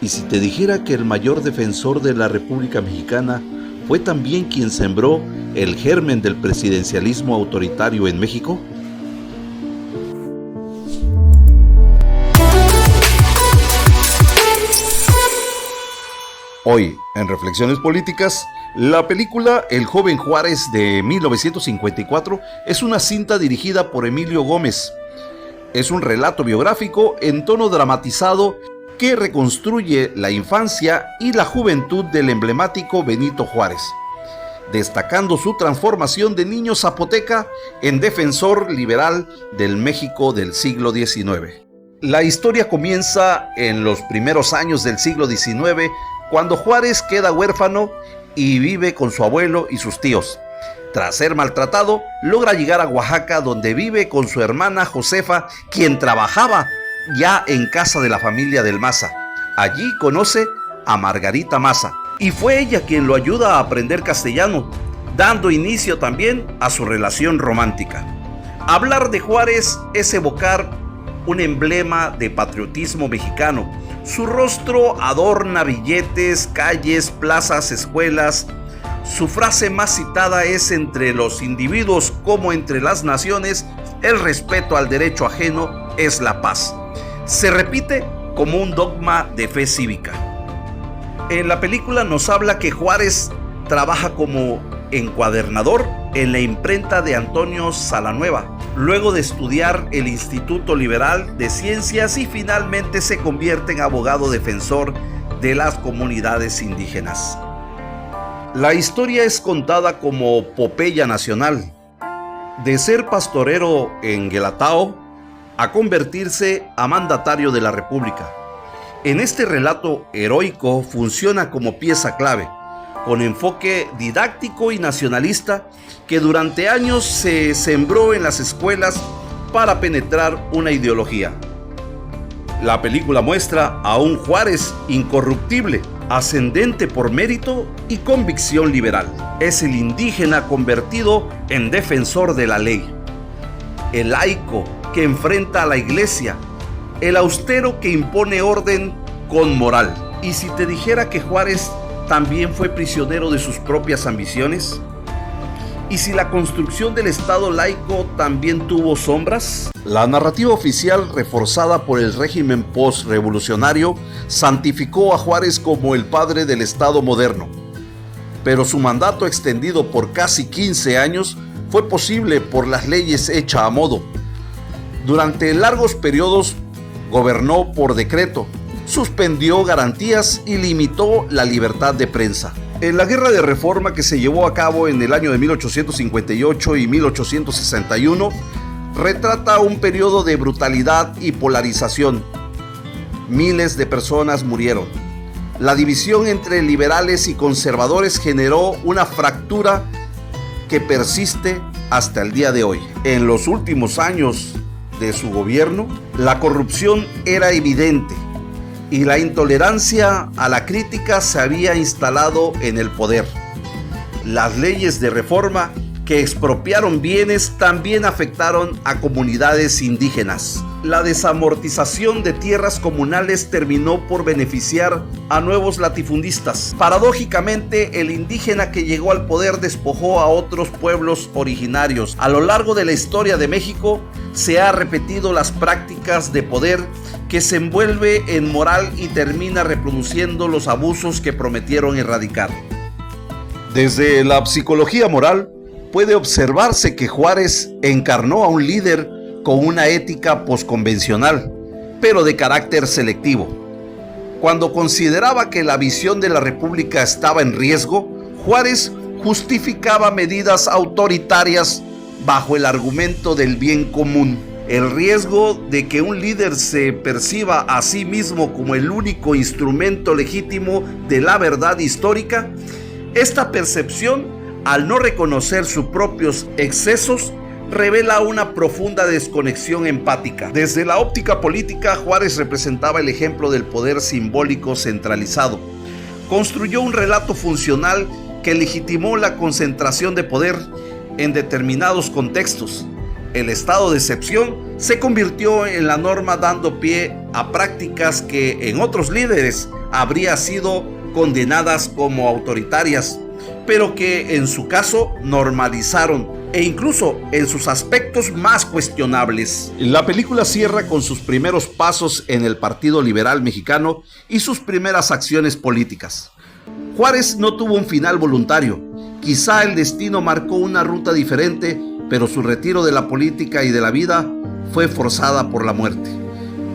¿Y si te dijera que el mayor defensor de la República Mexicana fue también quien sembró el germen del presidencialismo autoritario en México? Hoy, en Reflexiones Políticas, la película El joven Juárez de 1954 es una cinta dirigida por Emilio Gómez. Es un relato biográfico en tono dramatizado que reconstruye la infancia y la juventud del emblemático Benito Juárez, destacando su transformación de niño zapoteca en defensor liberal del México del siglo XIX. La historia comienza en los primeros años del siglo XIX, cuando Juárez queda huérfano y vive con su abuelo y sus tíos. Tras ser maltratado, logra llegar a Oaxaca, donde vive con su hermana Josefa, quien trabajaba ya en casa de la familia del Maza. Allí conoce a Margarita Maza, y fue ella quien lo ayuda a aprender castellano, dando inicio también a su relación romántica. Hablar de Juárez es evocar un emblema de patriotismo mexicano. Su rostro adorna billetes, calles, plazas, escuelas. Su frase más citada es: entre los individuos como entre las naciones, el respeto al derecho ajeno es la paz. Se repite como un dogma de fe cívica. En la película nos habla que Juárez trabaja como encuadernador en la imprenta de Antonio Salanueva, luego de estudiar el Instituto Liberal de Ciencias, y finalmente se convierte en abogado defensor de las comunidades indígenas. La historia es contada como Popeya nacional, de ser pastorero en Guelatao a convertirse a mandatario de la República. En este relato heroico funciona como pieza clave, con enfoque didáctico y nacionalista, que durante años se sembró en las escuelas para penetrar una ideología. La película muestra a un Juárez incorruptible, ascendente por mérito y convicción liberal. Es el indígena convertido en defensor de la ley, el laico que enfrenta a la iglesia, el austero que impone orden con moral. ¿Y si te dijera que Juárez también fue prisionero de sus propias ambiciones? ¿Y si la construcción del Estado laico también tuvo sombras? La narrativa oficial, reforzada por el régimen post-revolucionario, santificó a Juárez como el padre del Estado moderno. Pero su mandato, extendido por casi 15 años, fue posible por las leyes hechas a modo. Durante largos periodos gobernó por decreto, suspendió garantías y limitó la libertad de prensa. En la guerra de reforma que se llevó a cabo en el año de 1858 y 1861, retrata un periodo de brutalidad y polarización. Miles de personas murieron. La división entre liberales y conservadores generó una fractura que persiste hasta el día de hoy. En los últimos años de su gobierno, la corrupción era evidente y la intolerancia a la crítica se había instalado en el poder. Las leyes de reforma que expropiaron bienes también afectaron a comunidades indígenas. La desamortización de tierras comunales terminó por beneficiar a nuevos latifundistas. Paradójicamente, el indígena que llegó al poder despojó a otros pueblos originarios. A lo largo de la historia de México se han repetido las prácticas de poder que se envuelve en moral y termina reproduciendo los abusos que prometieron erradicar. Desde la psicología moral, puede observarse que Juárez encarnó a un líder con una ética posconvencional, pero de carácter selectivo. Cuando consideraba que la visión de la República estaba en riesgo, Juárez justificaba medidas autoritarias bajo el argumento del bien común. El riesgo de que un líder se perciba a sí mismo como el único instrumento legítimo de la verdad histórica, esta percepción, al no reconocer sus propios excesos, revela una profunda desconexión empática. Desde la óptica política, Juárez representaba el ejemplo del poder simbólico centralizado. Construyó un relato funcional que legitimó la concentración de poder en determinados contextos. El estado de excepción se convirtió en la norma, dando pie a prácticas que en otros líderes habría sido condenadas como autoritarias, pero que en su caso normalizaron, e incluso en sus aspectos más cuestionables. La película cierra con sus primeros pasos en el Partido Liberal Mexicano y sus primeras acciones políticas. Juárez no tuvo un final voluntario. Quizá el destino marcó una ruta diferente, pero su retiro de la política y de la vida fue forzada por la muerte.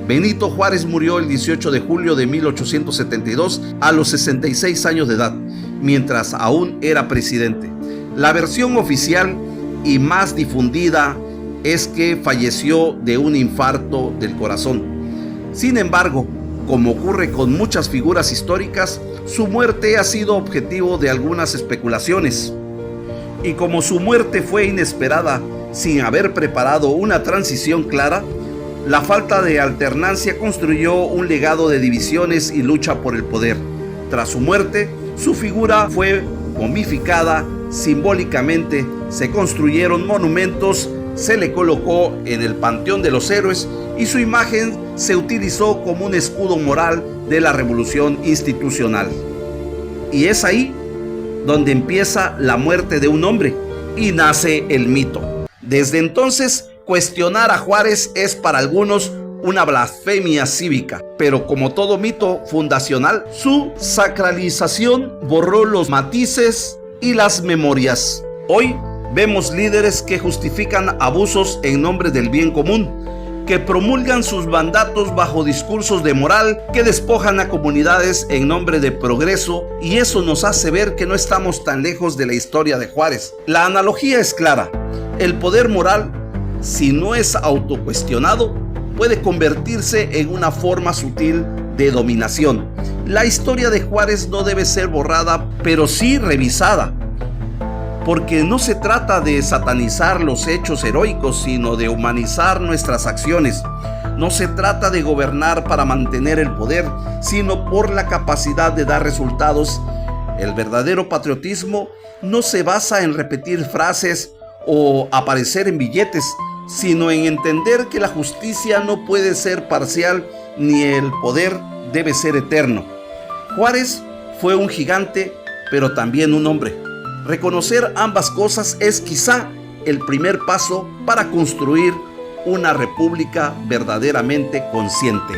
Benito Juárez murió el 18 de julio de 1872 a los 66 años de edad, mientras aún era presidente. La versión oficial y más difundida es que falleció de un infarto del corazón. Sin embargo, como ocurre con muchas figuras históricas, su muerte ha sido objetivo de algunas especulaciones. Y como su muerte fue inesperada, sin haber preparado una transición clara, la falta de alternancia construyó un legado de divisiones y lucha por el poder. Tras su muerte, su figura fue momificada simbólicamente, se construyeron monumentos, se le colocó en el Panteón de los Héroes y su imagen se utilizó como un escudo moral de la revolución institucional. Y es ahí donde empieza la muerte de un hombre y nace el mito. Desde entonces, cuestionar a Juárez es para algunos una blasfemia cívica, pero como todo mito fundacional, su sacralización borró los matices y las memorias. Hoy vemos líderes que justifican abusos en nombre del bien común, que promulgan sus mandatos bajo discursos de moral, que despojan a comunidades en nombre de progreso, y eso nos hace ver que no estamos tan lejos de la historia de Juárez. La analogía es clara: el poder moral, si no es autocuestionado, puede convertirse en una forma sutil de dominación. La historia de Juárez no debe ser borrada, pero sí revisada, porque no se trata de satanizar los hechos heroicos, sino de humanizar nuestras acciones. No se trata de gobernar para mantener el poder, sino por la capacidad de dar resultados. El verdadero patriotismo no se basa en repetir frases o aparecer en billetes, sino en entender que la justicia no puede ser parcial ni el poder debe ser eterno. Juárez fue un gigante, pero también un hombre. Reconocer ambas cosas es quizá el primer paso para construir una república verdaderamente consciente.